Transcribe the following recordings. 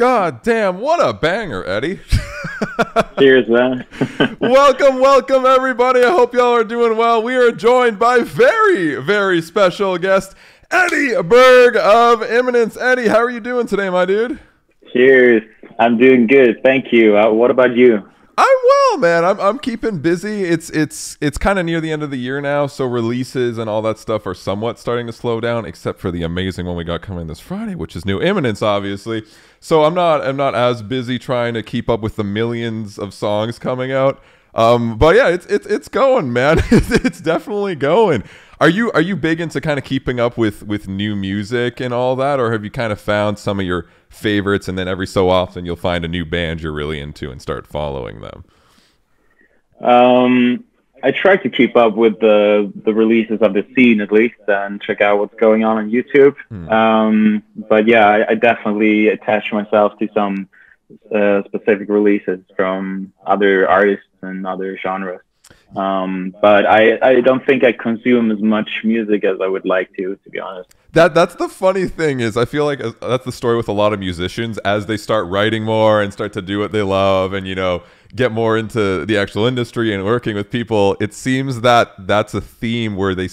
God damn, what a banger, Eddie. Cheers, man. welcome, everybody. I hope y'all are doing well. We are joined by very, very special guest, Eddie Berg of Imminence. Eddie, how are you doing today, my dude? Cheers. I'm doing good. Thank you. What about you? I'm well, man. I'm keeping busy. It's kind of near the end of the year now, so releases and all that stuff are somewhat starting to slow down, except for the amazing one we got coming this Friday, which is new Imminence, obviously. So I'm not as busy trying to keep up with the millions of songs coming out. But yeah, it's going, man. It's definitely going. Are you big into kind of keeping up with new music and all that, or have you kind of found some of your favorites and then every so often you'll find a new band you're really into and start following them? I try to keep up with the releases of the scene at least and check out what's going on YouTube. But yeah, I definitely attach myself to some specific releases from other artists and other genres. But I don't think I consume as much music as I would like to be honest. That's the funny thing is I feel like that's the story with a lot of musicians as they start writing more and start to do what they love and, you know, get more into the actual industry and working with people. It seems that that's a theme where they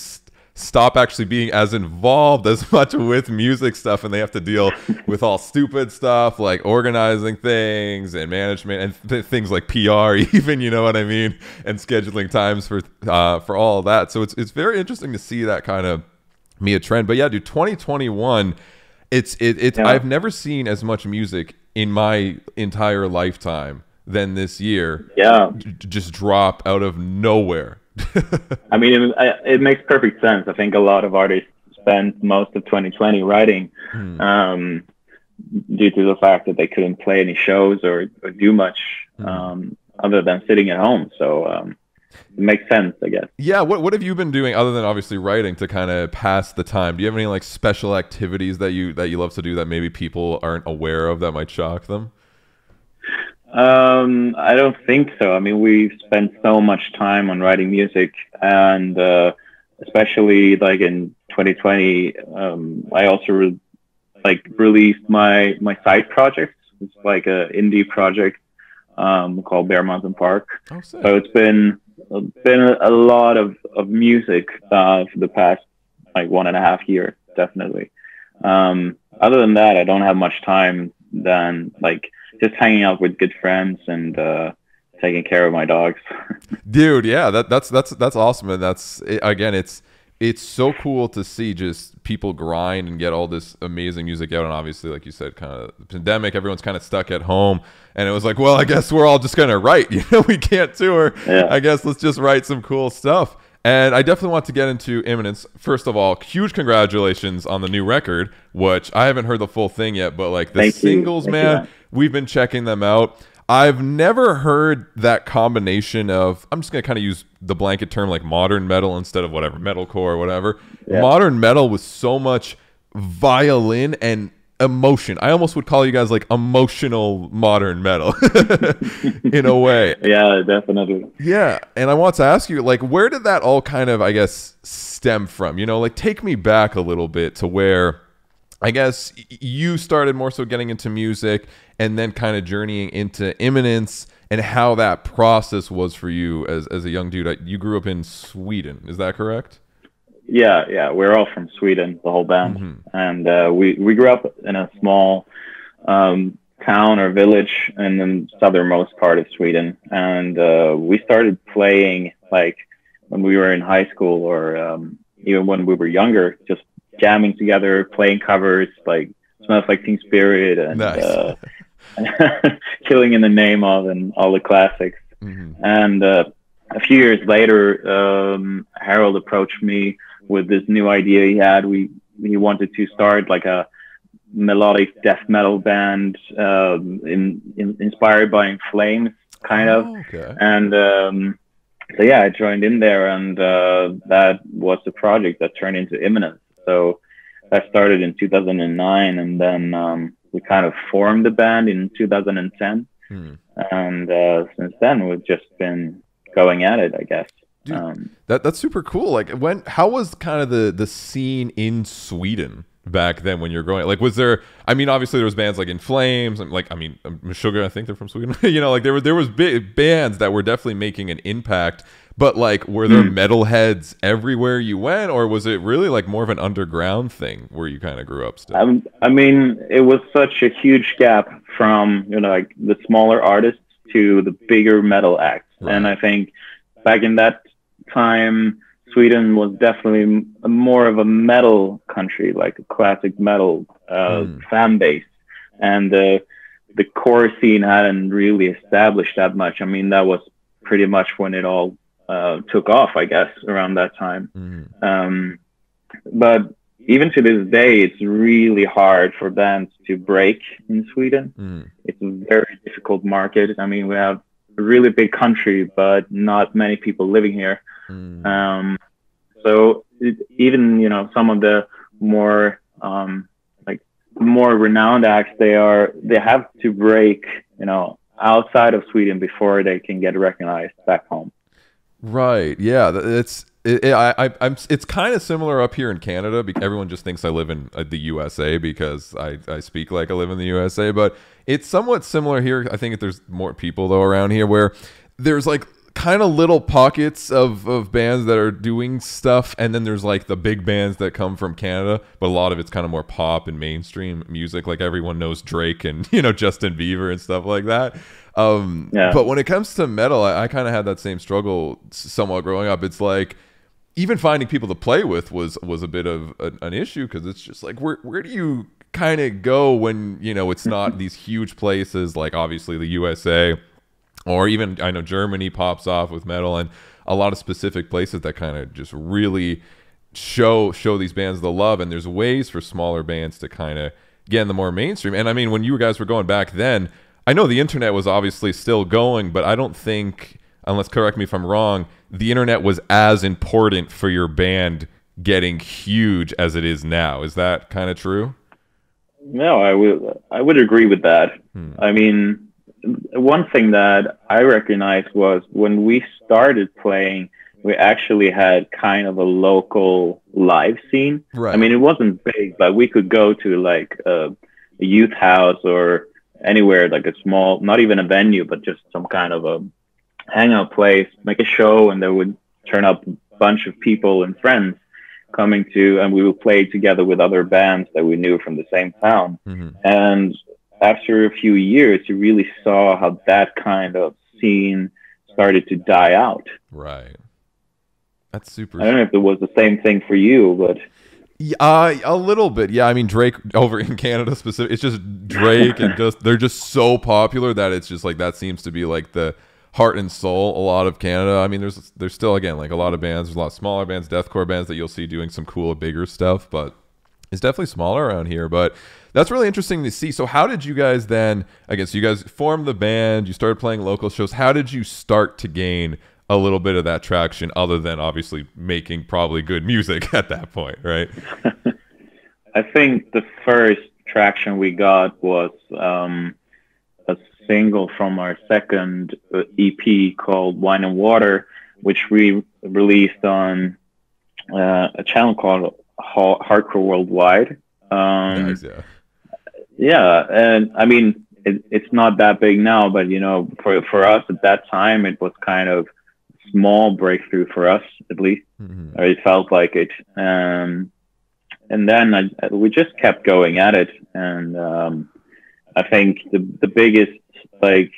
stop actually being as involved as much with music stuff, and they have to deal with all stupid stuff like organizing things and management and things like PR even, you know what I mean, and scheduling times for all of that. So it's very interesting to see that kind of be a trend. But yeah, dude, 2021, it's Yeah. I've never seen as much music in my entire lifetime than this year. Yeah. Just drop out of nowhere. I mean, it makes perfect sense. I think a lot of artists spent most of 2020 writing due to the fact that they couldn't play any shows or do much other than sitting at home. So it makes sense, I guess. Yeah, what have you been doing other than obviously writing to kind of pass the time? Do you have any like special activities that you love to do that maybe people aren't aware of that might shock them? I don't think so. I mean, we've spent so much time on writing music, and especially like in 2020, I also released my side project. It's like a indie project called Bear Mountain Park. Oh, sick. So it's been a lot of music for the past like 1.5 years, definitely. Other than that, I don't have much time than like just hanging out with good friends and taking care of my dogs. Dude, yeah, that's awesome, and again, it's so cool to see just people grind and get all this amazing music out. And obviously, like you said, kind of the pandemic, everyone's kind of stuck at home, and it was like, well, I guess we're all just gonna write. You know, we can't tour. Yeah. I guess let's just write some cool stuff. And I definitely want to get into Imminence. First of all, huge congratulations on the new record, which I haven't heard the full thing yet, but like the singles, man, we've been checking them out. I've never heard that combination of, I'm just going to kind of use the blanket term like modern metal instead of whatever, metalcore or whatever. Yeah. Modern metal with so much violin and emotion. I almost would call you guys like emotional modern metal in a way. Yeah, definitely. Yeah, and I want to ask you, like, where did that all kind of, I guess, stem from? You know, like, take me back a little bit to where, I guess, you started more so getting into music and then kind of journeying into Imminence, and how that process was for you as a young dude. You grew up in Sweden, is that correct? Yeah, we're all from Sweden, the whole band, and we grew up in a small town or village in the southernmost part of Sweden, and we started playing like when we were in high school or even when we were younger, just jamming together, playing covers like "Smells Like Teen Spirit" and nice. "Killing in the Name of" and all the classics. And a few years later, Harold approached me with this new idea he had. He wanted to start like a melodic death metal band inspired by In Flames, kind of. Okay. And so yeah, I joined in there, and that was the project that turned into Imminence. So that started in 2009, and then we kind of formed the band in 2010. And since then, we've just been going at it, I guess. Dude, that's super cool. Like, how was kind of the scene in Sweden back then when you're growing? Like, was there? I mean, obviously there was bands like In Flames, and like, I mean, Sugar. I think they're from Sweden. You know, like there was big bands that were definitely making an impact. But like, were there metalheads everywhere you went, or was it really like more of an underground thing where you kind of grew up still? I mean, it was such a huge gap from, you know, like the smaller artists to the bigger metal acts. Right. And I think back in that time, Sweden was definitely more of a metal country, like a classic metal fan base. And the core scene hadn't really established that much. I mean, that was pretty much when it all took off, I guess, around that time. But even to this day, it's really hard for bands to break in Sweden. It's a very difficult market. I mean, we have a really big country, but not many people living here. So even, you know, some of the more like more renowned acts, they have to break, you know, outside of Sweden before they can get recognized back home. Right. Yeah. It's kind of similar up here in Canada. Everyone just thinks I live in the USA because I speak like I live in the USA, but it's somewhat similar here. I think there's more people though around here where there's like kind of little pockets of bands that are doing stuff, and then there's like the big bands that come from Canada, but a lot of it's kind of more pop and mainstream music. Like everyone knows Drake and, you know, Justin Bieber and stuff like that. But when it comes to metal, I kind of had that same struggle somewhat growing up. It's like even finding people to play with was a bit of an issue, because it's just like where do you kind of go when, you know, it's not these huge places like obviously the USA, or even I know Germany pops off with metal, and a lot of specific places that kind of just really show these bands the love. And there's ways for smaller bands to kind of get in the more mainstream. And I mean, when you guys were going back then, I know the internet was obviously still going, but I don't think, unless correct me if I'm wrong, the internet was as important for your band getting huge as it is now. Is that kind of true? No, I would agree with that. I mean, one thing that I recognized was when we started playing, we actually had kind of a local live scene. Right. I mean, it wasn't big, but we could go to like a youth house or anywhere, like a small, not even a venue, but just some kind of a hangout place, make a show, and there would turn up a bunch of people and friends coming to, and we would play together with other bands that we knew from the same town. And after a few years, you really saw how that kind of scene started to die out. Right. That's super. I don't know if it was the same thing for you, but a little bit. Yeah, I mean, Drake over in Canada specific, it's just Drake and they're just so popular that it's just like that seems to be like the heart and soul a lot of Canada. I mean, there's still, again, like a lot of bands, there's a lot of smaller bands, deathcore bands that you'll see doing some cool bigger stuff, but it's definitely smaller around here. But that's really interesting to see. So how did you guys then, I guess you guys formed the band, you started playing local shows. How did you start to gain a little bit of that traction, other than obviously making probably good music at that point, right? I think the first traction we got was a single from our second EP called Wine and Water, which we released on a channel called Hardcore Worldwide. Nice, yeah. Yeah, and I mean, it's not that big now, but you know, for us at that time, it was kind of small breakthrough for us, at least. Or it felt like it. And then we just kept going at it. And I think the biggest like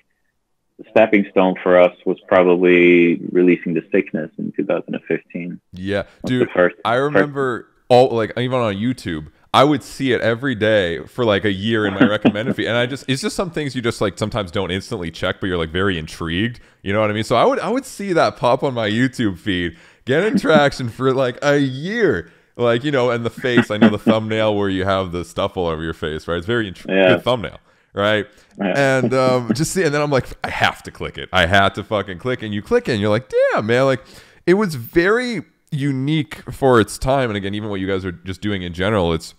stepping stone for us was probably releasing The Sickness in 2015. Yeah, dude, I remember all, like, even on YouTube, I would see it every day for like a year in my recommended feed, and it's just some things you just like sometimes don't instantly check, but you're like very intrigued. You know what I mean? So I would see that pop on my YouTube feed, getting traction for like a year, like, you know, and the face. I know the thumbnail where you have the stuff all over your face, right? It's very good thumbnail, right? And just see, and then I'm like, I have to click it. I had to fucking click, and you click it, and you're like, damn, man, like it was very unique for its time. And again, even what you guys are just doing in general, it's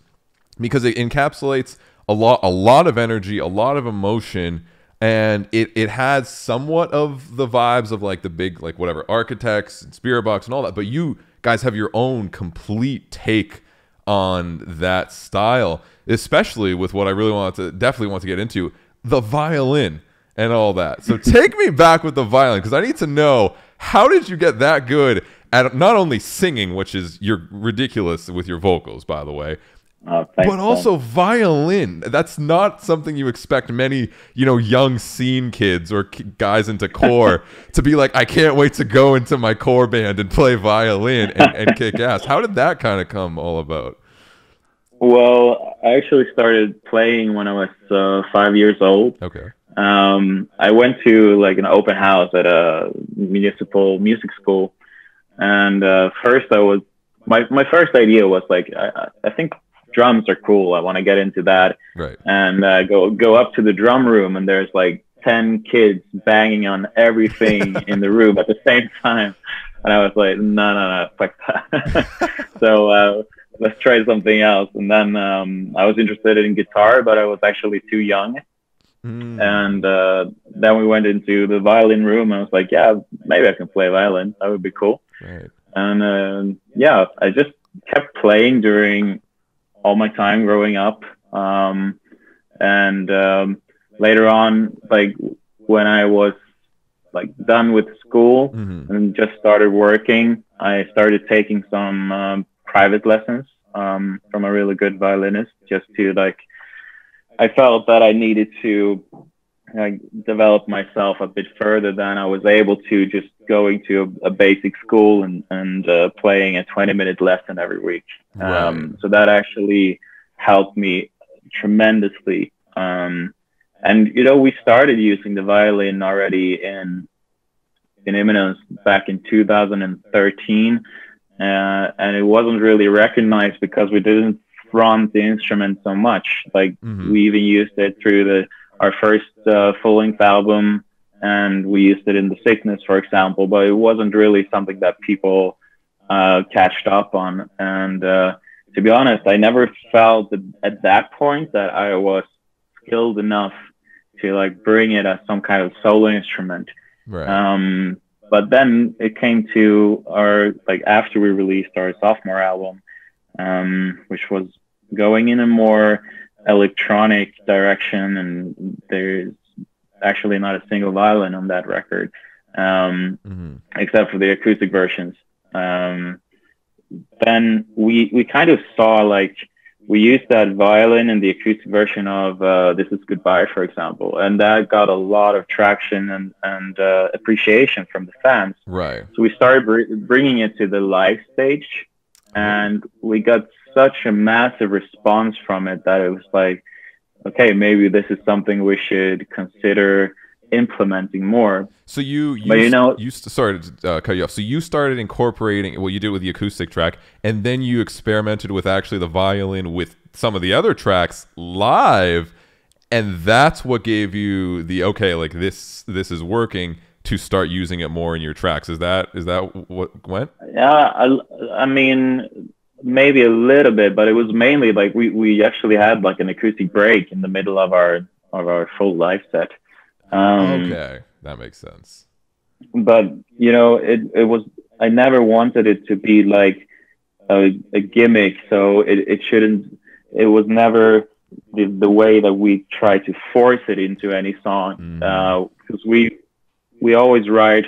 because it encapsulates a lot of energy, a lot of emotion, and it has somewhat of the vibes of like the big, like whatever, Architects and Spirit Box and all that, but you guys have your own complete take on that style, especially with what I really definitely want to get into, the violin and all that. So take me back with the violin, because I need to know, how did you get that good at not only singing, which is, you're ridiculous with your vocals, by the way, but also violin. That's not something you expect many, young scene kids or guys into core to be like, I can't wait to go into my core band and play violin and kick ass. How did that kind of come all about? Well, I actually started playing when I was 5 years old. Okay. I went to like an open house at a municipal music school, and first my first idea was like, I think drums are cool. I want to get into that. Right. And go up to the drum room, and there's like 10 kids banging on everything in the room at the same time. And I was like, no, fuck that. So let's try something else. And then I was interested in guitar, but I was actually too young. And then we went into the violin room, and I was like, yeah, maybe I can play violin. That would be cool. Right. And I just kept playing during all my time growing up. And later on, like when I was like done with school and just started working, I started taking some private lessons from a really good violinist, just to like, I felt that I needed to develop myself a bit further than I was able to just going to a basic school and playing a 20-minute lesson every week. Right. So that actually helped me tremendously. And we started using the violin already in Imminence back in 2013, and it wasn't really recognized because we didn't front the instrument so much. Like we even used it through our first full-length album, and we used it in The Sickness, for example, but it wasn't really something that people catched up on. And to be honest, I never felt at that point that I was skilled enough to like bring it as some kind of solo instrument. Right. But then it came to after we released our sophomore album, which was going in a more electronic direction, and there's actually not a single violin on that record, except for the acoustic versions. Then we kind of saw like, we used that violin in the acoustic version of This Is Goodbye, for example, and that got a lot of traction and appreciation from the fans. Right. So we started bringing it to the live stage, and we got such a massive response from it that it was like, okay, maybe this is something we should consider implementing more. So sorry to cut you off. So you started incorporating what you did with the acoustic track, and then you experimented with actually the violin with some of the other tracks live, and that's what gave you the okay, like this is working, to start using it more in your tracks. Is that what went? Yeah, I mean, maybe a little bit, but it was mainly like we actually had like an acoustic break in the middle of our full live set. Okay, that makes sense. But it was, I never wanted it to be like a gimmick, so it was never the way that we try to force it into any song, because we always write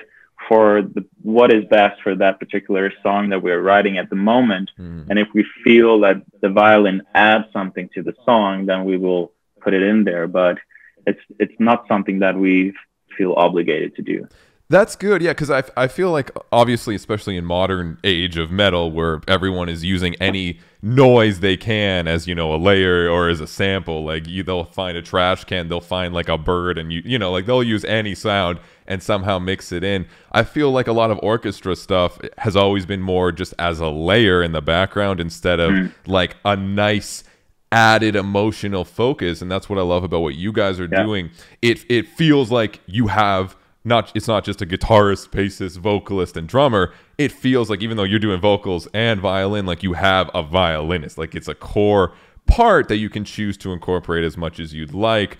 for what is best for that particular song that we're writing at the moment. And if we feel that the violin adds something to the song, then we will put it in there. But it's not something that we feel obligated to do. That's good, yeah, because I feel like, obviously, especially in modern age of metal, where everyone is using any noise they can as, a layer or as a sample. Like, they'll find a trash can, they'll find like a bird, and like they'll use any sound and somehow mix it in. I feel like a lot of orchestra stuff has always been more just as a layer in the background instead of like a nice added emotional focus. And that's what I love about what you guys are doing. It feels like you have it's not just a guitarist, bassist, vocalist, and drummer. It feels like, even though you're doing vocals and violin, like you have a violinist. Like it's a core part that you can choose to incorporate as much as you'd like,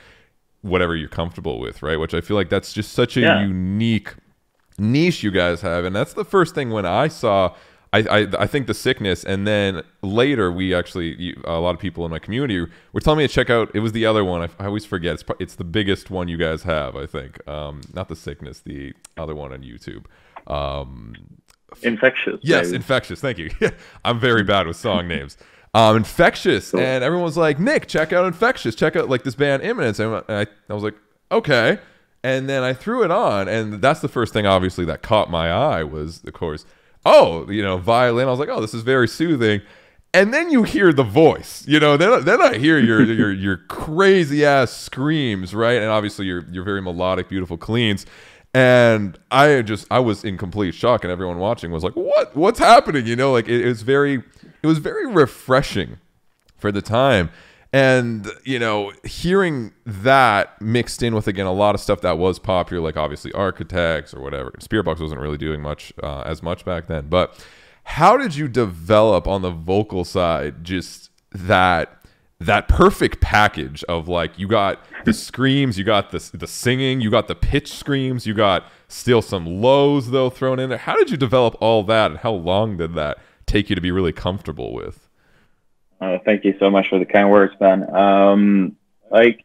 whatever you're comfortable with, right? Which I feel like that's just such a unique niche you guys have. And that's the first thing when I saw I think The Sickness, and then later a lot of people in my community were telling me to check out. It was the other one. I always forget. It's the biggest one you guys have, I think. Not The Sickness, the other one on YouTube. Infectious. Yes, maybe. Infectious. Thank you. I'm very bad with song names. Infectious, cool. And everyone was like, Nick, check out Infectious. Check out like this band Imminence. And I was like, okay. And then I threw it on, and that's the first thing, obviously, that caught my eye was, of course, violin. I was like, oh, this is very soothing. And then you hear the voice, then I hear your crazy ass screams, right? And obviously your very melodic, beautiful cleans. And I was in complete shock, and everyone watching was like, what's happening? It was very refreshing for the time. And, hearing that mixed in with, again, a lot of stuff that was popular, like obviously Architects or whatever. Spirit Box wasn't really doing as much back then. But how did you develop on the vocal side just that perfect package of, like, you got the screams, you got the singing, you got the pitch screams, you got still some lows, though, thrown in there. How did you develop all that, and how long did that take you to be really comfortable with? Thank you so much for the kind words, Ben. Like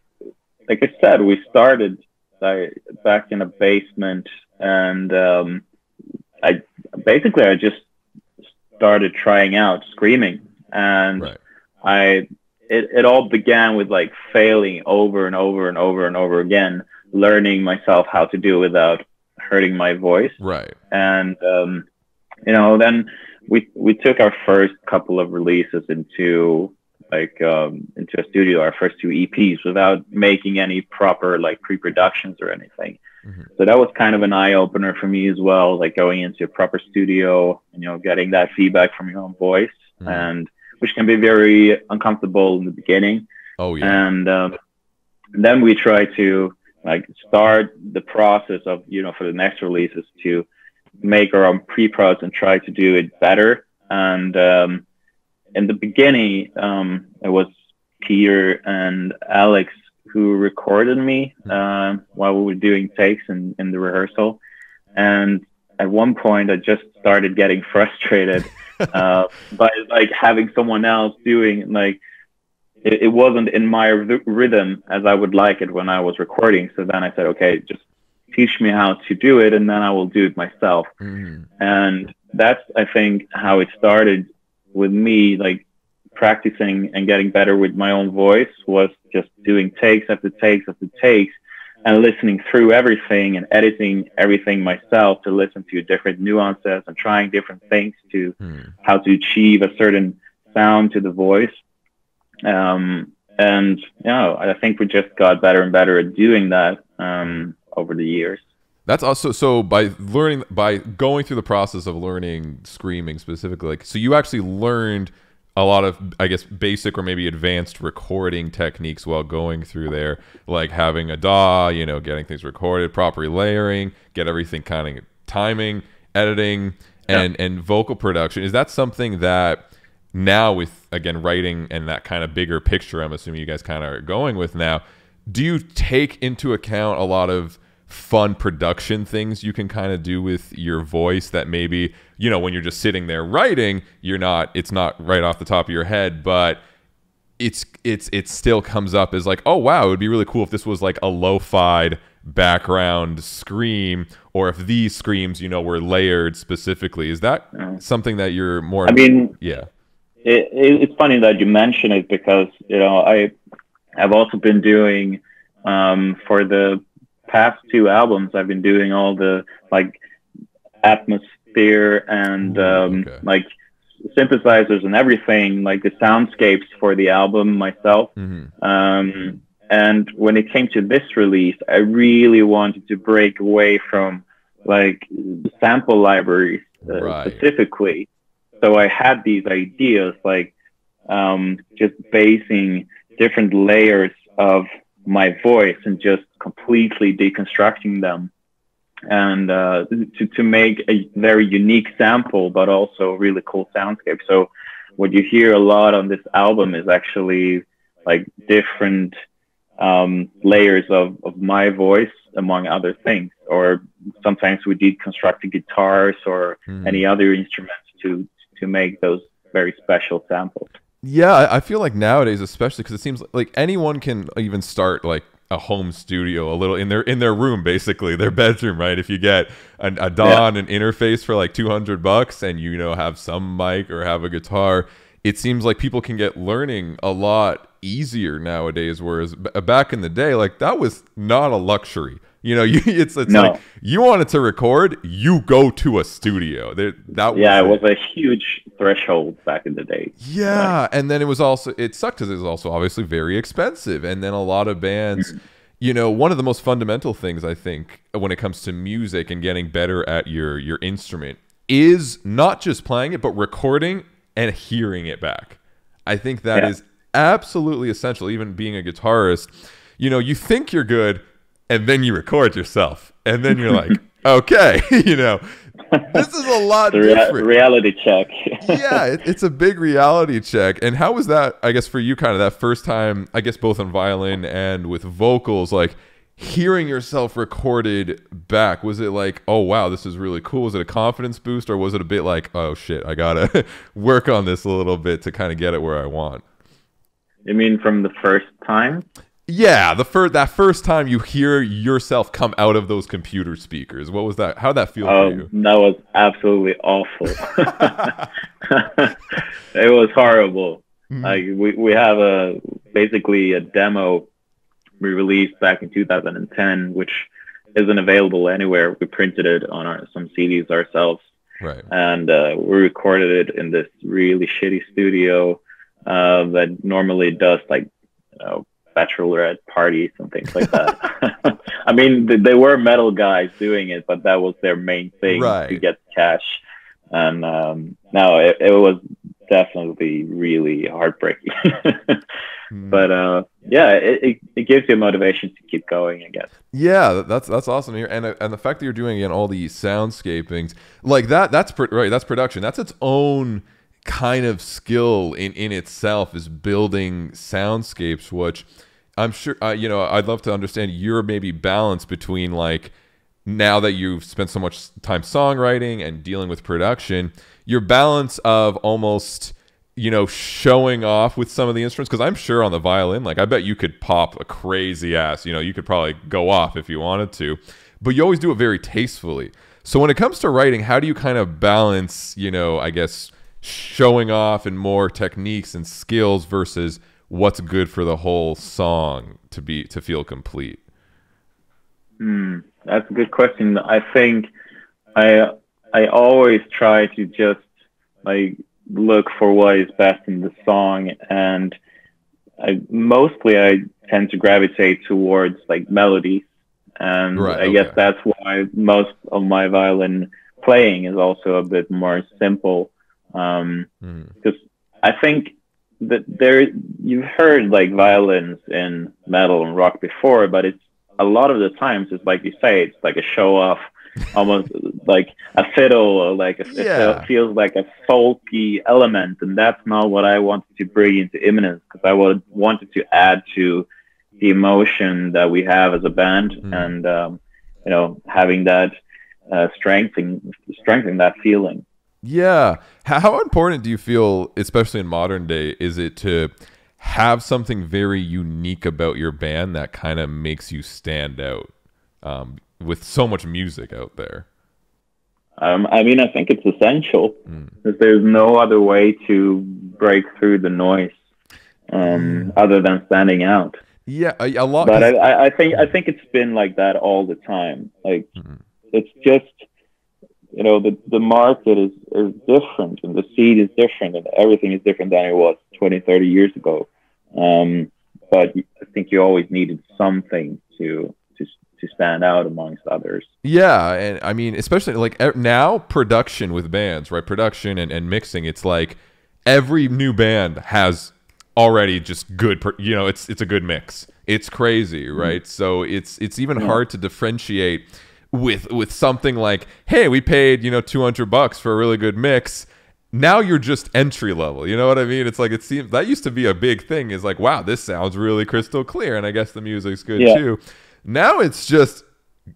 I said, we started back in a basement, and I just started trying out screaming, and right. It all began with like failing over and over and over and over again, learning myself how to do it without hurting my voice. Right. And then we took our first couple of releases into a studio, our first 2 EPs, without making any proper like pre-productions or anything. Mm-hmm. So that was kind of an eye-opener for me as well, like going into a proper studio, getting that feedback from your own voice, mm-hmm. and which can be very uncomfortable in the beginning. Oh yeah. And then we try to like start the process of, for the next releases to make our own pre-prods and try to do it better. And in the beginning, it was Peter and Alex who recorded me while we were doing takes in the rehearsal. And at one point, I just started getting frustrated by like having someone else doing like it wasn't in my rhythm as I would like it when I was recording. So then I said, okay, just teach me how to do it, and then I will do it myself. Mm-hmm. And that's, I think, how it started with me, like practicing and getting better with my own voice, was just doing takes after takes after takes, and listening through everything and editing everything myself to listen to different nuances and trying different things to how to achieve a certain sound to the voice. And I think we just got better and better at doing that over the years. That's also, so by going through the process of learning screaming specifically, like, so you actually learned a lot of, I guess, basic or maybe advanced recording techniques while going through there, like having a DAW, getting things recorded, proper layering, get everything kind of timing, editing, and vocal production. Is that something that now, with, again, writing and that kind of bigger picture, I'm assuming you guys kind of are going with now, do you take into account a lot of fun production things you can kind of do with your voice that maybe, when you're just sitting there writing, it's not right off the top of your head, but it still comes up as like, oh wow, it would be really cool if this was like a lo-fied background scream, or if these screams, were layered specifically. Is that something that you're more? I mean, yeah. It's funny that you mention it, because I've also been doing for the past 2 albums, I've been doing all the like atmosphere and like synthesizers and everything, like the soundscapes for the album myself. Mm-hmm. And when it came to this release, I really wanted to break away from like the sample libraries specifically. So I had these ideas, like just basing different layers of my voice and just completely deconstructing them, and to make a very unique sample, but also a really cool soundscape. So what you hear a lot on this album is actually like different layers of my voice, among other things. Or sometimes we deconstruct the guitars or any other instruments to to make those very special samples. Yeah, I feel like nowadays, especially because it seems like anyone can even start like a home studio a little in their room, basically their bedroom, right? If you get a DAW and an interface for like $200 and have some mic or have a guitar, it seems like people can get learning a lot easier nowadays, whereas back in the day, like, that was not a luxury. It's No. like, you wanted to record, you go to a studio. It was a huge threshold back in the day. Yeah, Right. and then it sucked because it was also obviously very expensive. And then a lot of bands, one of the most fundamental things, I think, when it comes to music and getting better at your instrument is not just playing it, but recording and hearing it back. I think that is absolutely essential. Even being a guitarist, you think you're good, and then you record yourself, and then you're like, okay, this is a lot different. Reality check. Yeah, it's a big reality check. And how was that, I guess, for you, kind of that first time, I guess, both on violin and with vocals, like hearing yourself recorded back? Was it like, oh, wow, this is really cool? Was it a confidence boost, or was it a bit like, oh, shit, I got to work on this a little bit to kind of get it where I want? You mean from the first time? Yeah, that first time you hear yourself come out of those computer speakers. What was that? How did that feel for you? That was absolutely awful. It was horrible. Like, we have basically a demo we released back in 2010, which isn't available anywhere. We printed it on some CDs ourselves, right? And we recorded it in this really shitty studio that normally does like bachelorette parties and things like that. I mean, they were metal guys doing it, but that was their main thing, to get cash. And no, it was definitely really heartbreaking. But it gives you motivation to keep going, I guess. Yeah, that's awesome to hear. And the fact that you're doing again all the soundscapings like that's production. That's its own kind of skill in itself, is building soundscapes, which I'm sure I'd love to understand your maybe balance between, like, now that you've spent so much time songwriting and dealing with production, your balance of almost showing off with some of the instruments, because I'm sure on the violin, like, I bet you could pop a crazy ass, you could probably go off if you wanted to, but you always do it very tastefully. So when it comes to writing, how do you kind of balance, I guess, showing off and more techniques and skills versus what's good for the whole song to feel complete? That's a good question. I think I always try to just like look for what is best in the song, and I tend to gravitate towards like melodies, and I guess that's why most of my violin playing is also a bit more simple. Because I think that you've heard like violins in metal and rock before, but it's a lot of the times it's like you say, it's like a show off, almost like a fiddle, or like it feels like a folky element, and that's not what I wanted to bring into Imminence, because I wanted to add to the emotion that we have as a band, and having that strengthening that feeling. Yeah. How important do you feel, especially in modern day, is it to have something very unique about your band that kind of makes you stand out with so much music out there? I mean, I think it's essential, because there's no other way to break through the noise other than standing out. Yeah, a lot. But I think it's been like that all the time. Like, it's just, the market is different, and the seed is different, and everything is different than it was 20, 30 years ago. But I think you always needed something to stand out amongst others. Yeah, and I mean, especially like now, production with bands, right? Production and mixing. It's like every new band has already just good. It's a good mix. It's crazy, right? So it's even hard to differentiate with something like, hey, we paid $200 for a really good mix. Now you're just entry level. You know what I mean? It's like, it seems that used to be a big thing, is like, wow, this sounds really crystal clear, and I guess the music's good too. Now it's just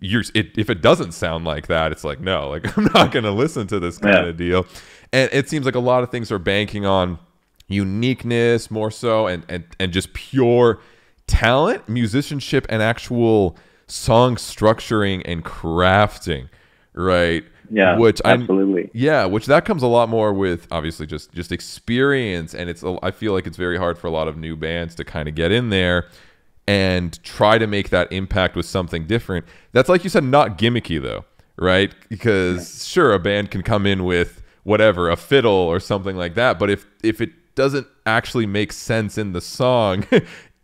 if it doesn't sound like that, it's like, no, like I'm not going to listen to this kind of deal. And it seems like a lot of things are banking on uniqueness more so, and just pure talent, musicianship, and actual song structuring and crafting, right? Yeah, which absolutely. Which that comes a lot more with obviously just experience, and I feel like it's very hard for a lot of new bands to kind of get in there and try to make that impact with something different. That's, like you said, not gimmicky though, right? Because sure, a band can come in with whatever, a fiddle or something like that, but if it doesn't actually make sense in the song,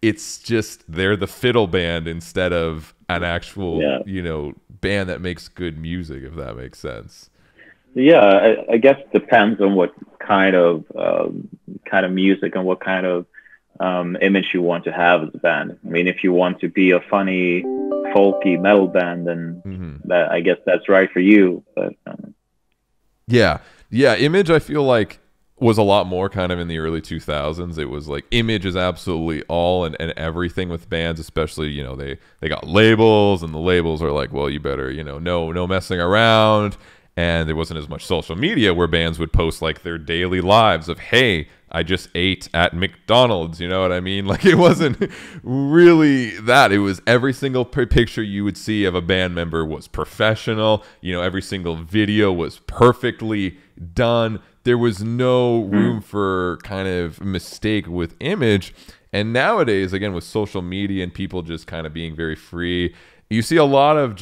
it's just they're the fiddle band instead of an actual band that makes good music, if that makes sense. Yeah, I guess it depends on what kind of music and what kind of image you want to have as a band. I mean, if you want to be a funny, folky metal band, then that, I guess that's right for you. But Image, I feel like, was a lot more kind of in the early 2000s. It was like image is absolutely all and everything with bands, especially, they got labels, and the labels are like, well, you better, no messing around. And there wasn't as much social media where bands would post like their daily lives of, hey, I just ate at McDonald's, you know what I mean? Like, it wasn't really that. It was every single picture you would see of a band member was professional. Every single video was perfectly done. There was no room for kind of mistake with image. And nowadays, again, with social media and people just kind of being very free, you see a lot of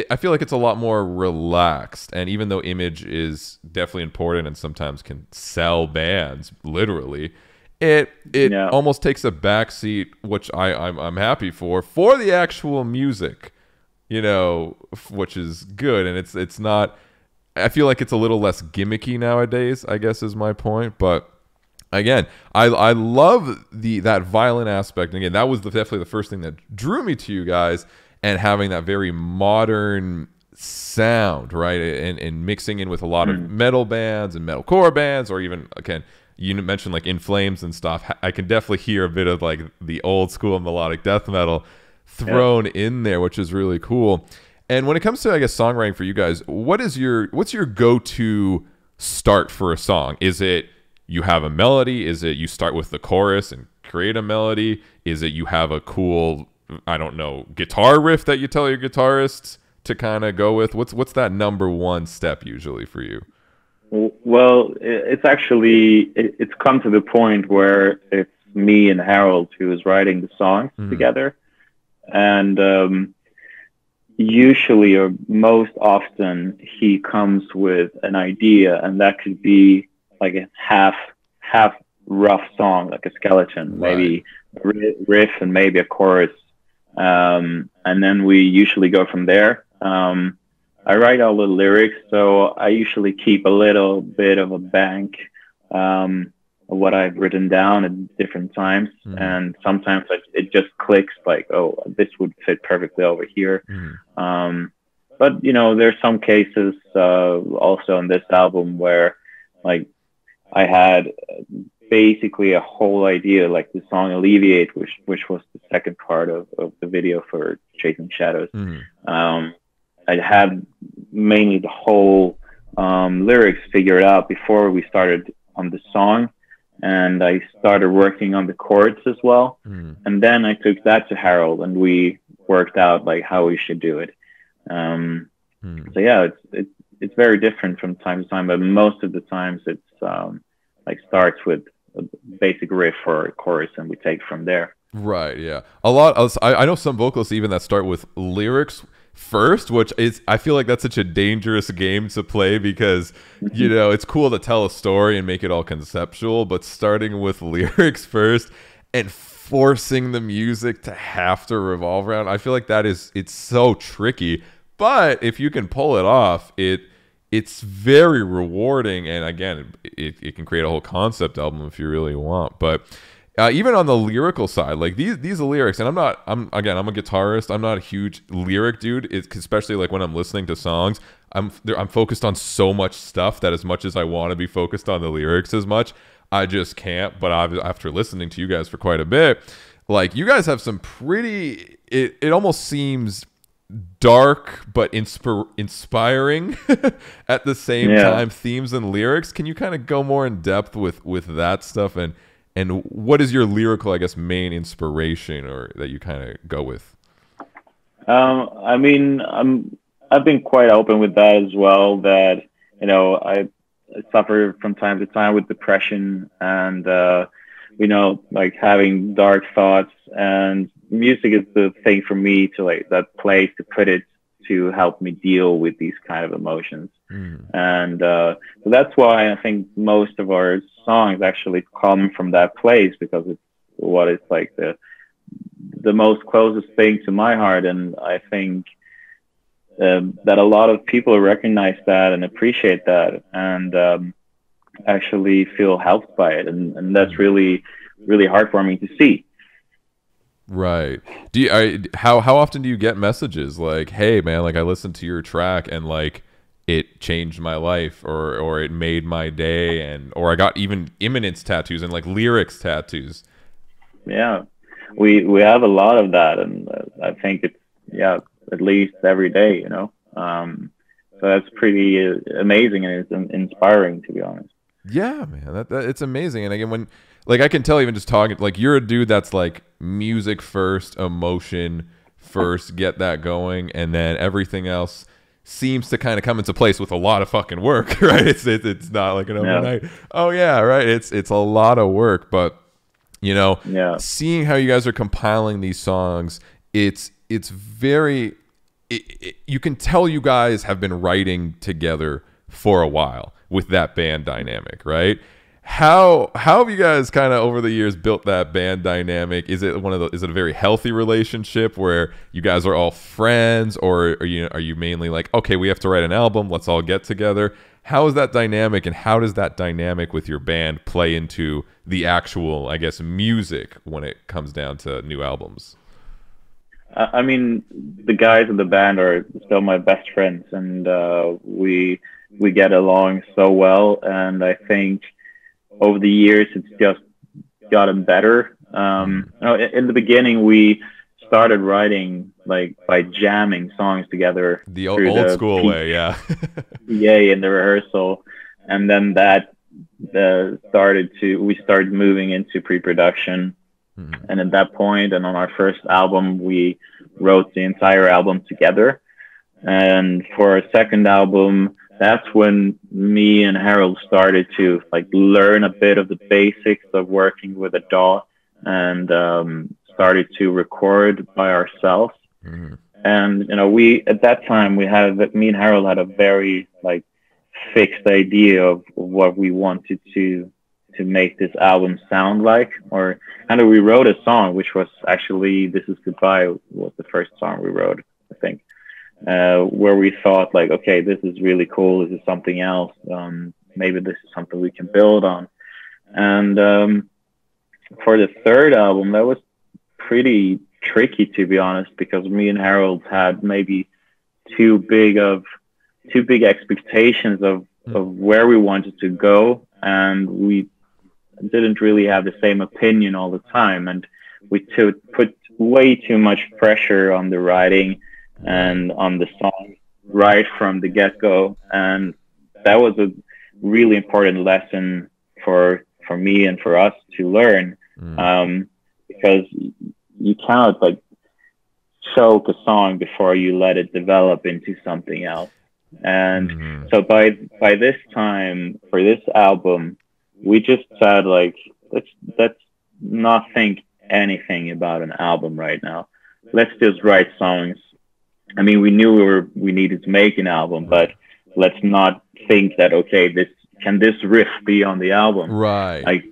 I feel like it's a lot more relaxed. And even though image is definitely important and sometimes can sell bands, literally, it almost takes a backseat, which I'm happy for the actual music, which is good. And it's not, I feel like it's a little less gimmicky nowadays, I guess is my point. But again, I love that violin aspect. And again, that was definitely the first thing that drew me to you guys, and having that very modern sound, right? And mixing in with a lot of metal bands and metalcore bands, or even, again, you mentioned like In Flames and stuff. I can definitely hear a bit of like the old school melodic death metal thrown in there, which is really cool. And when it comes to, I guess, songwriting for you guys, what's your go-to start for a song? Is it you have a melody? Is it you start with the chorus and create a melody? Is it you have a cool, I don't know, guitar riff that you tell your guitarists to kind of go with? What's that number one step usually for you? Well, it's actually, it's come to the point where it's me and Harold who is writing the songs together. And usually, or most often, he comes with an idea, and that could be like a half rough song, like a skeleton, maybe a riff and maybe a chorus. And then we usually go from there. I write all the lyrics, so I usually keep a little bit of a bank of what I've written down at different times. And sometimes it just clicks, like, oh, this would fit perfectly over here. But, there's some cases also on this album where, like, I had basically a whole idea, like the song Alleviate, which was the second part of the video for Chasing Shadows. I had mainly the whole lyrics figured out before we started on the song, and I started working on the chords as well. And then I took that to Harold, and we worked out like how we should do it. So yeah, it's very different from time to time, but most of the times it's like starts with a basic riff or a chorus, and we take from there. Right. Yeah. A lot of, I know some vocalists even that start with lyrics first, which is, I feel like that's such a dangerous game to play, because it's cool to tell a story and make it all conceptual, but starting with lyrics first and forcing the music to have to revolve around, I feel like it's so tricky. But if you can pull it off, it's very rewarding, and again, it can create a whole concept album if you really want. But even on the lyrical side, like these lyrics, and I'm a guitarist. I'm not a huge lyric dude. It's especially like when I'm listening to songs, I'm focused on so much stuff that as much as I want to be focused on the lyrics as much, I just can't. But after listening to you guys for quite a bit, like, you guys have some pretty, it almost seems dark but inspiring at the same Yeah. time themes and lyrics. Can you kind of go more in depth with that stuff, and what is your lyrical, I guess, main inspiration or that you kind of go with? I mean, I've been quite open with that as well. That I suffer from time to time with depression, and like having dark thoughts. And music is the thing for me to like that place to put it to help me deal with these kind of emotions. And so that's why I think most of our songs actually come from that place, because it's what is like the most closest thing to my heart. And I think that a lot of people recognize that and appreciate that, and actually feel helped by it, and that's really, really heartwarming to see. Right. How often do you get messages like, "Hey man, like I listened to your track and like it changed my life, or it made my day," and or I got even Imminence tattoos and like lyrics tattoos? Yeah, we have a lot of that, and I think it's at least every day, so that's pretty amazing, and it's inspiring, to be honest. Yeah, man, that it's amazing. And again, when like I can tell even just talking, like you're a dude that's like music first, emotion first, get that going, and then everything else seems to kind of come into place with a lot of fucking work, right? It's not like an overnight. Yeah. Oh yeah, right. It's a lot of work, but seeing how you guys are compiling these songs, it's very. You can tell you guys have been writing together for a while with that band dynamic, right? How have you guys kind of over the years built that band dynamic? Is it is it a very healthy relationship where you guys are all friends, or are you mainly like, okay, we have to write an album, let's all get together? How is that dynamic, and how does that dynamic with your band play into the actual, I guess, music when it comes down to new albums? I mean, the guys in the band are still my best friends, and we get along so well. And I think over the years, it's just gotten better. In the beginning, we started writing like by jamming songs together, the old school way, yeah. In the rehearsal, and then that we started moving into pre-production. And at that point, and on our first album, we wrote the entire album together. And for our second album, that's when me and Harold started to like learn a bit of the basics of working with a DAW, and started to record by ourselves. And we at that time me and Harold had a very like fixed idea of what we wanted to make this album sound like. And we wrote a song, which was actually "This Is Goodbye" was the first song we wrote, I think, where we thought like, okay, this is really cool, this is something else, maybe this is something we can build on. And for the third album, that was pretty tricky, to be honest, because me and Harold had maybe too big expectations of where we wanted to go, and we didn't really have the same opinion all the time, and we put way too much pressure on the writing and on the song right from the get-go. And that was a really important lesson for me and for us to learn, because you cannot like choke a song before you let it develop into something else. And so by this time, for this album, we just said like, let's not think anything about an album right now. Let's just write songs. I mean, we knew we needed to make an album, but let's not think that, okay, can this riff be on the album? Right. Like,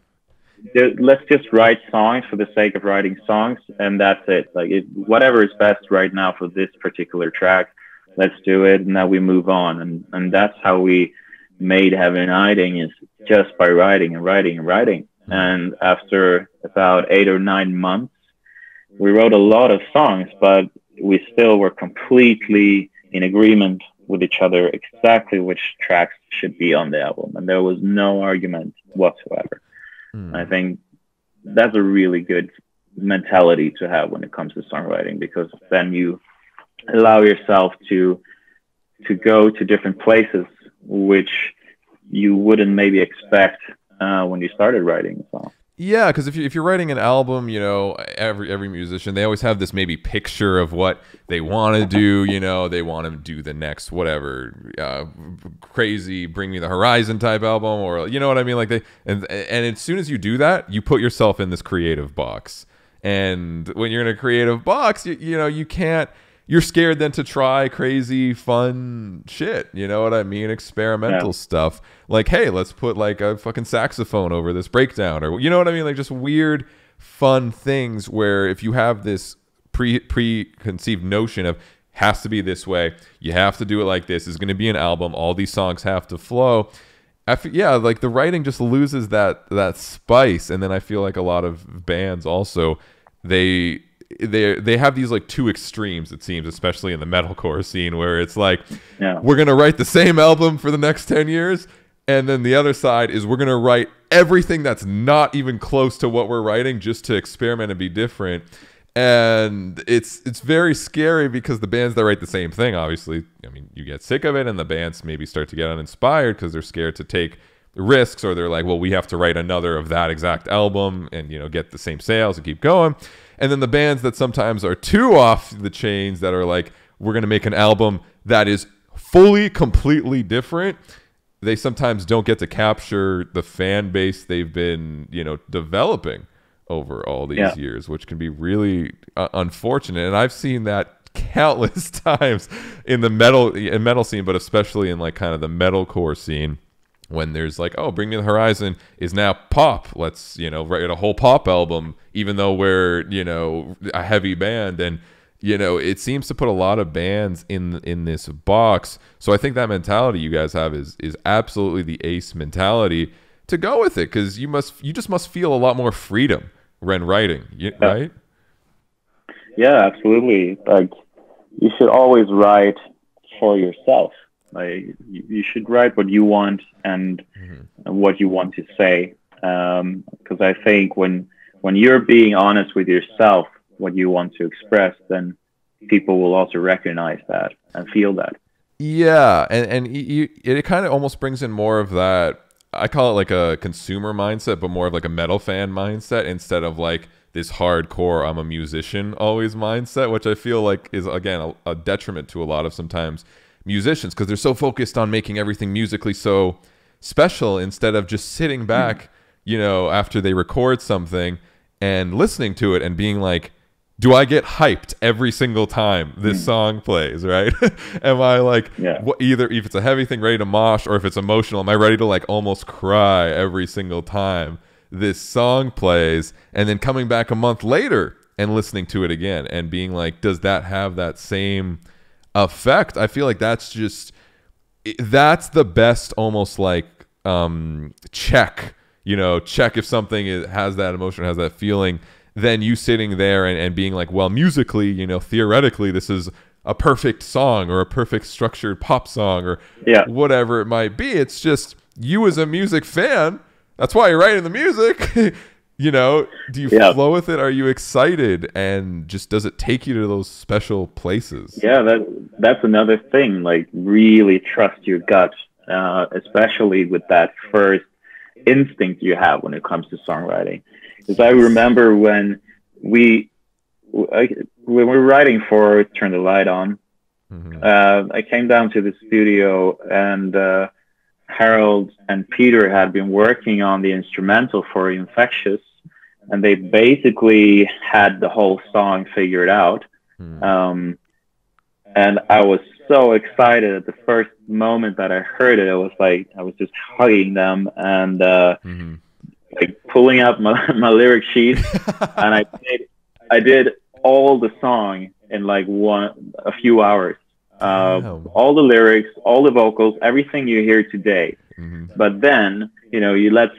let's just write songs for the sake of writing songs, and that's it. Like, whatever is best right now for this particular track, let's do it, and now we move on. And that's how we made Heaven and Hiding, is just by writing and writing and writing. And after about 8 or 9 months, we wrote a lot of songs, but we still were completely in agreement with each other exactly which tracks should be on the album, and there was no argument whatsoever. I think that's a really good mentality to have when it comes to songwriting, because then you allow yourself to go to different places, which you wouldn't maybe expect when you started writing a song. Yeah, because if you're writing an album, you know, every musician, they always have this maybe picture of what they want to do. You know, they want to do the next whatever crazy Bring Me the Horizon type album, or you know what I mean. Like and as soon as you do that, you put yourself in this creative box. And when you're in a creative box, you know you can't. You're scared then to try crazy, fun shit. You know what I mean? Experimental stuff. Like, hey, let's put like a fucking saxophone over this breakdown, or you know what I mean? Like just weird, fun things where if you have this preconceived notion of has to be this way, you have to do it like this, is going to be an album, all these songs have to flow. Like the writing just loses that spice, and then I feel like a lot of bands also they have these like two extremes, it seems, especially in the metalcore scene, where it's like we're gonna write the same album for the next 10 years, and then the other side is we're gonna write everything that's not even close to what we're writing just to experiment and be different. And it's very scary because the bands that write the same thing, obviously, I mean, you get sick of it, and the bands maybe start to get uninspired because they're scared to take risks, or they're like, well, we have to write another of that exact album and, you know, get the same sales and keep going. And then the bands that sometimes are too off the chains, that are like, we're going to make an album that is fully, completely different, they sometimes don't get to capture the fan base they've been, you know, developing over all these years, which can be really unfortunate. And I've seen that countless times in the metal scene, but especially in like kind of the metalcore scene, when there's like, oh, Bring Me the Horizon is now pop. Let's, you know, write a whole pop album, even though we're, you know, a heavy band. And, you know, it seems to put a lot of bands in this box. So I think that mentality you guys have is absolutely the Ace mentality to go with it, because you just must feel a lot more freedom when writing, right? Yeah, absolutely. Like, you should always write for yourself. Like, you should write what you want and what you want to say. Because I think when you're being honest with yourself, what you want to express, then people will also recognize that and feel that. Yeah, and it kind of almost brings in more of that, I call it like a consumer mindset, but more of like a metal fan mindset, instead of like this hardcore I'm a musician always mindset, which I feel like is, again, a detriment to a lot of sometimes musicians, because they're so focused on making everything musically so special, instead of just sitting back, you know, after they record something and listening to it and being like, do I get hyped every single time this song plays, right? Am I like, either if it's a heavy thing, ready to mosh, or if it's emotional, am I ready to like almost cry every single time this song plays? And then coming back a month later and listening to it again and being like, does that have that same effect? I feel like that's the best, almost like check if something has that emotion, has that feeling, then you sitting there and being like, well, musically, you know, theoretically, this is a perfect song or a perfect structured pop song or whatever it might be. It's just you as a music fan, that's why you're writing the music. You know, do you flow with it? Are you excited? And just, does it take you to those special places? Yeah, that's another thing. Like, really trust your gut, especially with that first instinct you have when it comes to songwriting. Because I remember when we were writing for Turn the Light On, I came down to the studio, and Harold and Peter had been working on the instrumental for Infectious, and they basically had the whole song figured out. And I was so excited at the first moment that I heard it. It was like I was just hugging them and like pulling out my lyric sheet, and I did all the song in like a few hours. All the lyrics, all the vocals, everything you hear today. But then, you know, you let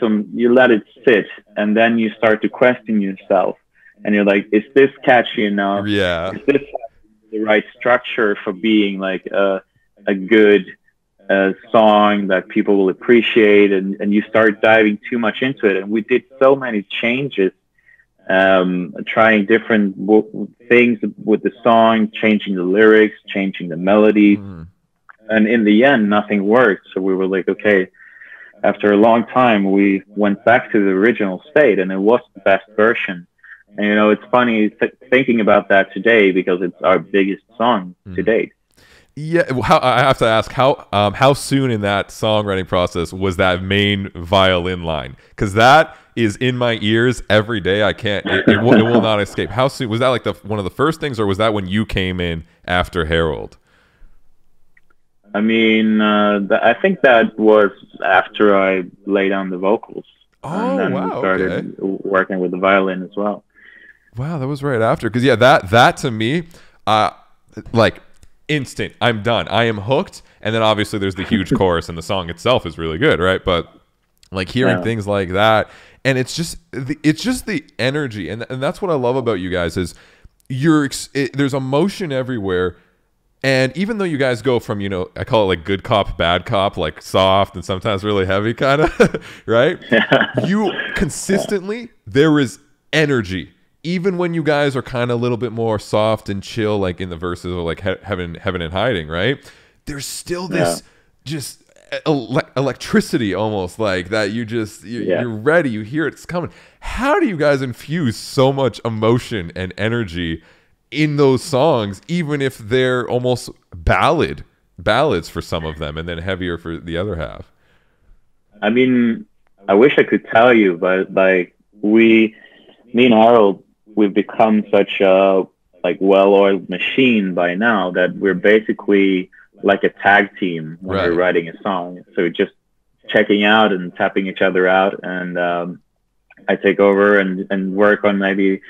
it sit, and then you start to question yourself, and you're like, is this catchy enough? Yeah. Is this the right structure for being like a good song that people will appreciate? And you start diving too much into it. And we did so many changes trying different things with the song, changing the lyrics, changing the melody. And in the end, nothing worked. So we were like, okay, after a long time, we went back to the original state, and it was the best version. And, you know, it's funny thinking about that today, because it's our biggest song to date. Yeah, I have to ask, how soon in that songwriting process was that main violin line? Because that is in my ears every day. I can't. It will not escape. How soon was that? Like one of the first things, or was that when you came in after Harold? I mean, I think that was after I laid down the vocals. Oh, and then wow! Started working with the violin as well. Wow, that was right after. Because yeah, that to me, like. Instant, I'm done, I am hooked. And then obviously there's the huge chorus, and the song itself is really good, right? But like hearing things like that, and it's just the energy, and that's what I love about you guys is there's emotion everywhere. And even though you guys go from, you know, I call it like good cop, bad cop, like soft and sometimes really heavy kind of, right? You consistently, there is energy. Even when you guys are kind of a little bit more soft and chill, like in the verses or like heaven and hiding, right? There's still this just electricity almost, like that. You're ready. You hear it's coming. How do you guys infuse so much emotion and energy in those songs, even if they're almost ballads for some of them, and then heavier for the other half? I mean, I wish I could tell you, but like me and Harold, we've become such a like well-oiled machine by now that we're basically like a tag team when we're writing a song. So we're just checking out and tapping each other out, and I take over and work on maybe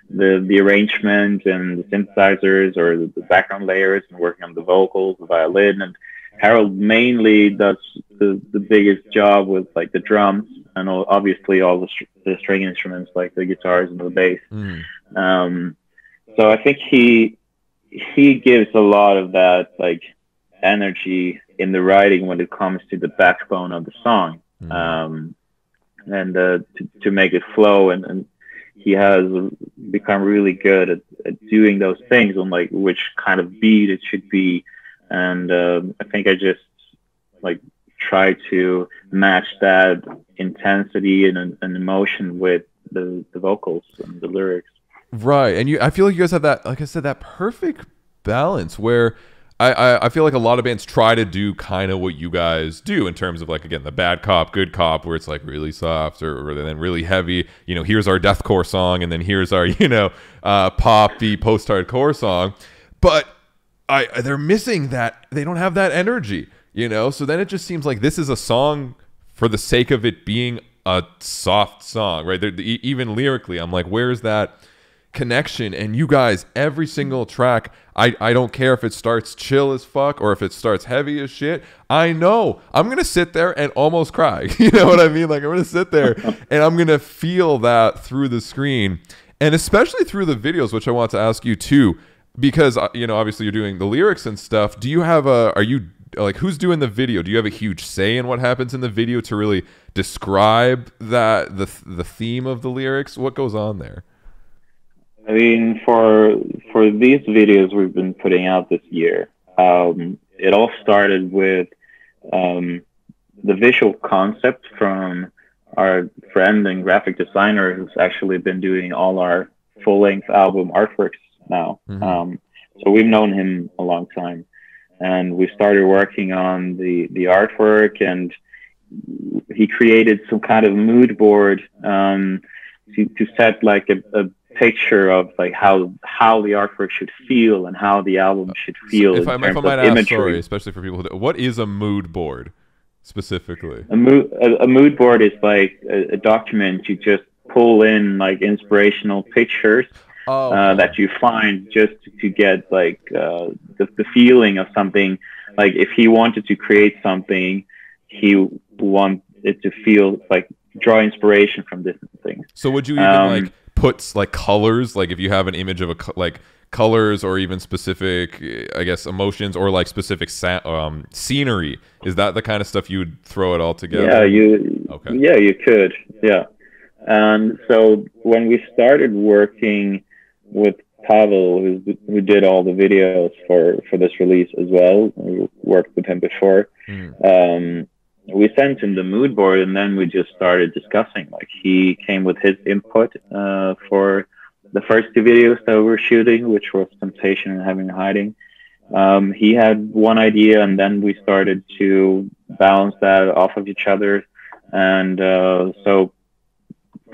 the arrangement and the synthesizers or the background layers, and working on the vocals, the violin, and Harold mainly does the biggest job with like the drums and obviously all the string instruments like the guitars and the bass. So I think he gives a lot of that like energy in the writing when it comes to the backbone of the song, and to make it flow, and he has become really good at doing those things on like which kind of beat it should be. And I think I just like try to match that intensity and emotion with the vocals and the lyrics. Right. And I feel like you guys have that, like I said, that perfect balance where I feel like a lot of bands try to do kind of what you guys do in terms of like, again, the bad cop, good cop, where it's like really soft or then really heavy. You know, here's our deathcore song, and then here's our, you know, poppy post-hardcore song. But they're missing that. They don't have that energy, you know? So then it just seems like this is a song for the sake of it being a soft song, right? Even lyrically, I'm like, where's that connection? And you guys, every single track, I don't care if it starts chill as fuck or if it starts heavy as shit. I know I'm going to sit there and almost cry. You know what I mean? Like I'm going to sit there and I'm going to feel that through the screen, and especially through the videos, which I want to ask you too. Because, you know, obviously you're doing the lyrics and stuff. Do you have are you, like, who's doing the video? Do you have a huge say in what happens in the video to really describe that, the theme of the lyrics? What goes on there? I mean, for these videos we've been putting out this year, it all started with the visual concept from our friend and graphic designer who's actually been doing all our full-length album artworks now. So we've known him a long time, and we started working on the artwork, and he created some kind of mood board to set like a picture of like how the artwork should feel and how the album should feel. If I might ask, sorry, especially for people who, what is a mood board specifically? A mood board is like a document you just pull in like inspirational pictures that you find just to get like the feeling of something. Like if he wanted to create something, he want it to feel like draw inspiration from different things. So would you even like put like colors, like if you have an image of like colors or even specific, I guess, emotions or like specific scenery, is that the kind of stuff you would throw it all together? Yeah, you could. Yeah. And so when we started working with Pavel, who did all the videos for this release as well, we worked with him before. We sent him the mood board, and then we just started discussing. Like, he came with his input for the first two videos that we were shooting, which was Temptation and Having Hiding. He had one idea, and then we started to balance that off of each other. And so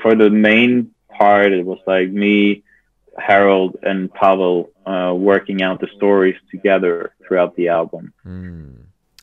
for the main part, it was like me, Harold, and Pavel working out the stories together throughout the album.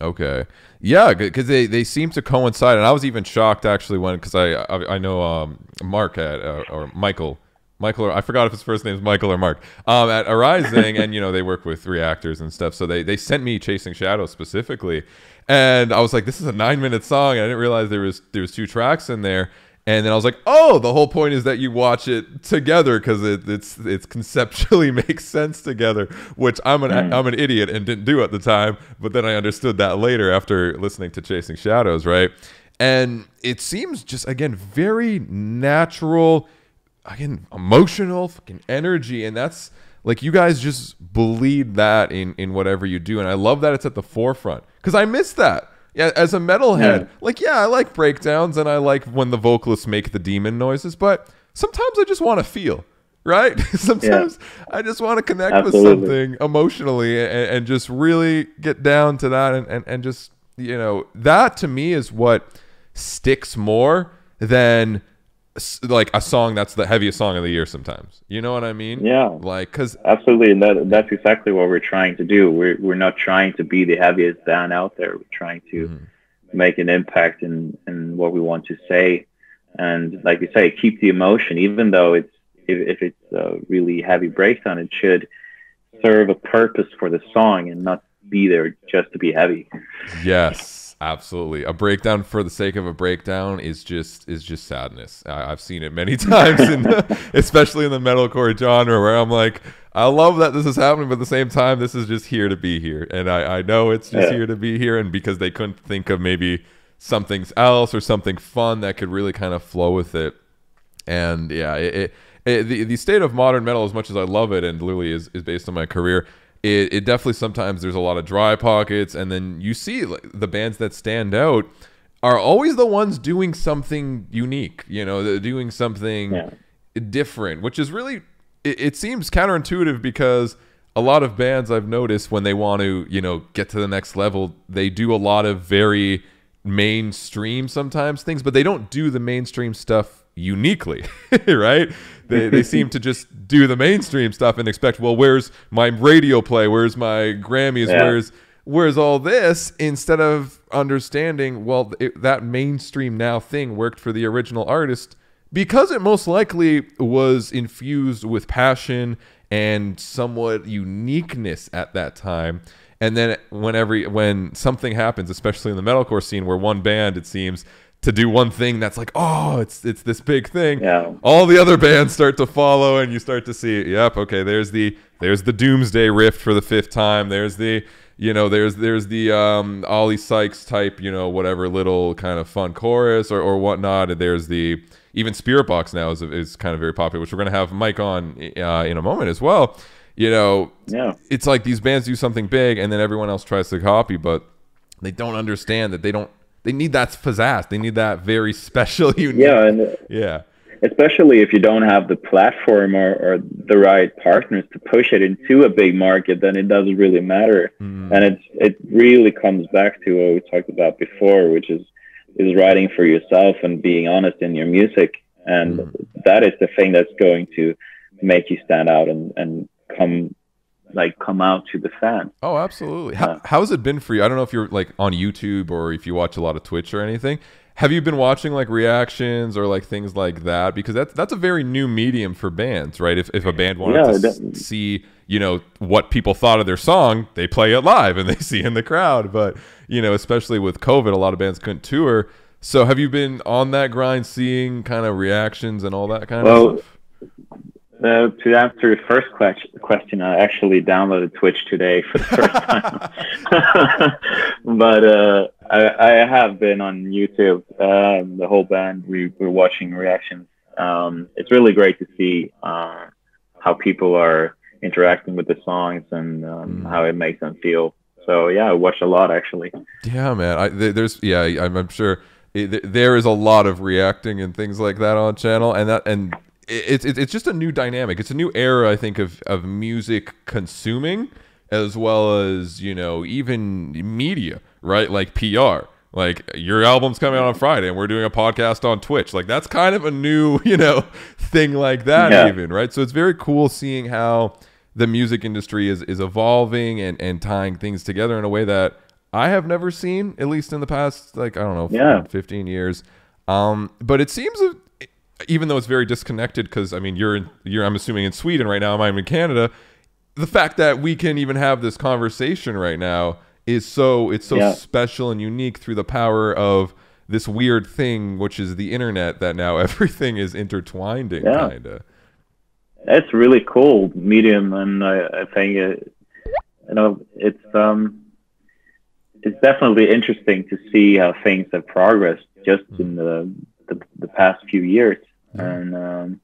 Okay. Yeah, because they seem to coincide. And I was even shocked, actually, because I know Mark or Michael, or I forgot if his first name is Michael or Mark, at Arising, and, you know, they work with reactors and stuff. So they sent me Chasing Shadows specifically. And I was like, this is a 9-minute song. And I didn't realize there was 2 tracks in there. And then I was like, oh, the whole point is that you watch it together because it's conceptually makes sense together, which I'm an idiot and didn't do at the time. But then I understood that later after listening to Chasing Shadows, right? And it seems just, again, very natural, again, emotional fucking energy. And that's like, you guys just bleed that in whatever you do. And I love that it's at the forefront because I miss that. Yeah, as a metalhead, I like breakdowns and I like when the vocalists make the demon noises, but sometimes I just want to feel, right? Sometimes I just want to connect with something emotionally and just really get down to that and just, you know, that to me is what sticks more than like a song that's the heaviest song of the year sometimes. You know what I mean? Yeah. Like, cause absolutely. That's exactly what we're trying to do. We're not trying to be the heaviest band out there. We're trying to make an impact in what we want to say. And like you say, keep the emotion, even though if it's a really heavy breakdown, it should serve a purpose for the song and not be there just to be heavy. Yes. Absolutely. A breakdown for the sake of a breakdown is just sadness. I've seen it many times, especially in the metalcore genre, where I'm like, I love that this is happening, but at the same time, this is just here to be here. And I know it's just here to be here. And because they couldn't think of maybe something else or something fun that could really kind of flow with it. And yeah, the state of modern metal, as much as I love it and literally is based on my career, it definitely sometimes there's a lot of dry pockets, and then you see like, the bands that stand out are always the ones doing something unique, you know, they're doing something different, which is really, it seems counterintuitive because a lot of bands I've noticed when they want to, you know, get to the next level, they do a lot of very mainstream sometimes things, but they don't do the mainstream stuff uniquely, right? They seem to just do the mainstream stuff and expect, well, where's my radio play? Where's my Grammys? Where's all this? Instead of understanding, well, that mainstream now thing worked for the original artist because it most likely was infused with passion and somewhat uniqueness at that time. And then when something happens, especially in the metalcore scene, where one band, it seems, to do one thing that's like, oh, it's this big thing. Yeah. All the other bands start to follow, and you start to see, yep, okay, there's the Doomsday riff for the 5th time. There's the, you know, there's the Ollie Sykes type, you know, whatever little kind of fun chorus or whatnot. And there's the even Spirit Box now is kind of very popular, which we're gonna have Mike on in a moment as well. You know, it's like these bands do something big, and then everyone else tries to copy, but they don't understand that they need that pizzazz. They need that very special, unique. Especially if you don't have the platform or the right partners to push it into a big market, then it doesn't really matter. And it really comes back to what we talked about before, which is writing for yourself and being honest in your music. And that is the thing that's going to make you stand out and come out to the fan. Oh, absolutely. How's it been for you? I don't know if you're like on YouTube or if you watch a lot of Twitch or anything. Have you been watching like reactions or like things like that? Because that's a very new medium for bands, right? If a band wanted to see, you know, what people thought of their song, they play it live and they see in the crowd. But, you know, especially with COVID, a lot of bands couldn't tour. So have you been on that grind, seeing kind of reactions and all that kind of stuff? To answer your first question, I actually downloaded Twitch today for the first time. But I have been on YouTube. The whole band, we're watching reactions it's really great to see how people are interacting with the songs and how it makes them feel. So yeah, I watched a lot actually. Yeah, man. I'm sure there is a lot of reacting and things like that on channel, and it's just a new dynamic. It's a new era, I think, of music consuming, as well as, you know, even media, right? Like PR. Like, your album's coming out on Friday and we're doing a podcast on Twitch. Like, that's kind of a new, you know, thing like that, even, right? So it's very cool seeing how the music industry is evolving and tying things together in a way that I have never seen, at least in the past, like, I don't know, 15 years. But it seems, even though it's very disconnected, because, I mean, you're I'm assuming in Sweden right now, I'm in Canada, the fact that we can even have this conversation right now is so special and unique through the power of this weird thing, which is the internet, that now everything is intertwined in, kind of. It's really cool medium, and I think it's definitely interesting to see how things have progressed just in the past few years, and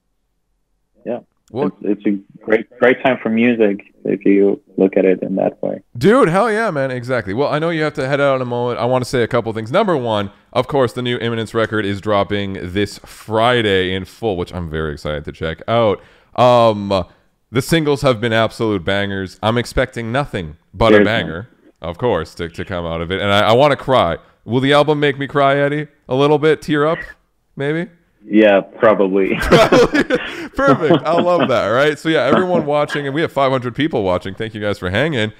well, it's a great time for music if you look at it in that way. Dude, hell yeah, man, exactly. Well, I know you have to head out in a moment. I want to say a couple things. Number one, of course, the new Imminence record is dropping this Friday in full, which I'm very excited to check out. The singles have been absolute bangers. I'm expecting nothing but a banger, of course, to come out of it. And I want to cry. Will the album make me cry, Eddie? A little bit? Tear up? Maybe? Yeah, probably. Perfect. I love that, right? So yeah, everyone watching, and we have 500 people watching. Thank you guys for hanging.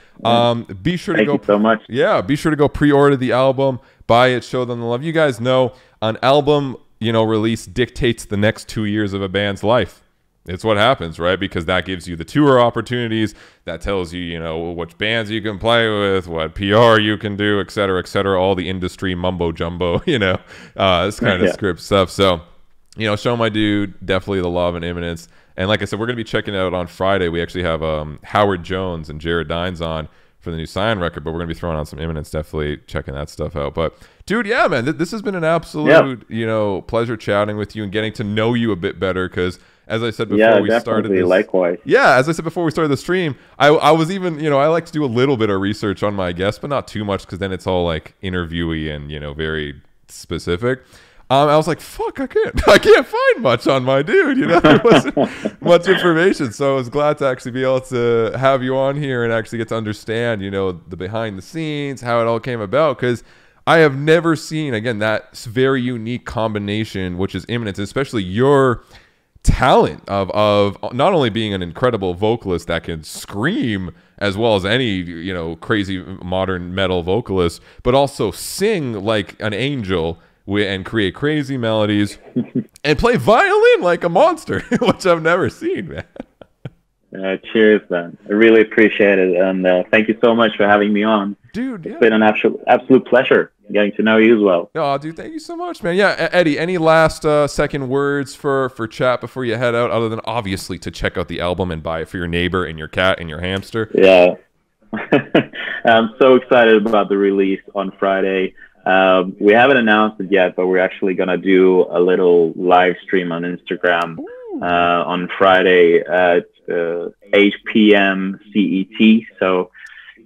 Be sure to Thank you so much. Yeah, be sure to go pre-order the album, buy it, show them the love. You guys know an album, you know, release dictates the next 2 years of a band's life. It's what happens, right? Because that gives you the tour opportunities. That tells you, you know, which bands you can play with, what PR you can do, et cetera, all the industry mumbo jumbo, you know, this kind of script stuff. So, you know, show my dude definitely the love and Imminence. And like I said, we're going to be checking out on Friday. We actually have Howard Jones and Jared Dines on for the new Sign record, but we're going to be throwing on some Imminence, definitely checking that stuff out. But dude, yeah, man, this has been an absolute, you know, pleasure chatting with you and getting to know you a bit better, because as I said before we started this, likewise. Yeah, as I said before we started the stream, I was even, you know, I like to do a little bit of research on my guests, but not too much, because then it's all like interviewee and, you know, very specific. I was like, fuck, I can't find much on my dude, you know, there wasn't much information. So I was glad to actually be able to have you on here and actually get to understand, you know, the behind the scenes, how it all came about, because I have never seen, again, that very unique combination, which is Imminence, especially your talent of not only being an incredible vocalist that can scream as well as any, you know, crazy modern metal vocalist, but also sing like an angel and create crazy melodies and play violin like a monster, which I've never seen, man. Cheers, man. I really appreciate it, and thank you so much for having me on. Dude, it's been an absolute pleasure getting to know you as well. Oh, dude, thank you so much, man. Yeah, Eddie, any last second words for chat before you head out, other than obviously to check out the album and buy it for your neighbor and your cat and your hamster? Yeah. I'm so excited about the release on Friday. We haven't announced it yet, but we're actually going to do a little live stream on Instagram on Friday at 8 p.m. CET. So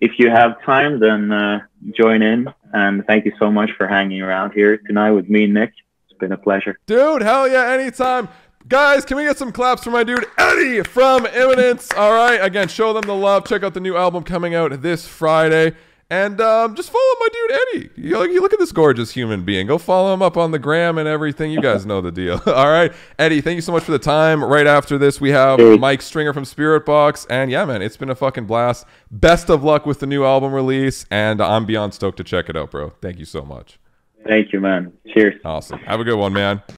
if you have time, then join in. And thank you so much for hanging around here tonight with me and Nick. It's been a pleasure. Dude, hell yeah, anytime. Guys, can we get some claps for my dude Eddie from Imminence? All right, again, show them the love. Check out the new album coming out this Friday. And just follow my dude Eddie. You look at this gorgeous human being. Go follow him up on the gram and everything. You guys know the deal. All right, Eddie, thank you so much for the time. Right after this, we have Mike Stringer from Spirit Box. And yeah, man, it's been a fucking blast. Best of luck with the new album release. And I'm beyond stoked to check it out, bro. Thank you so much. Thank you, man. Cheers. Awesome. Have a good one, man.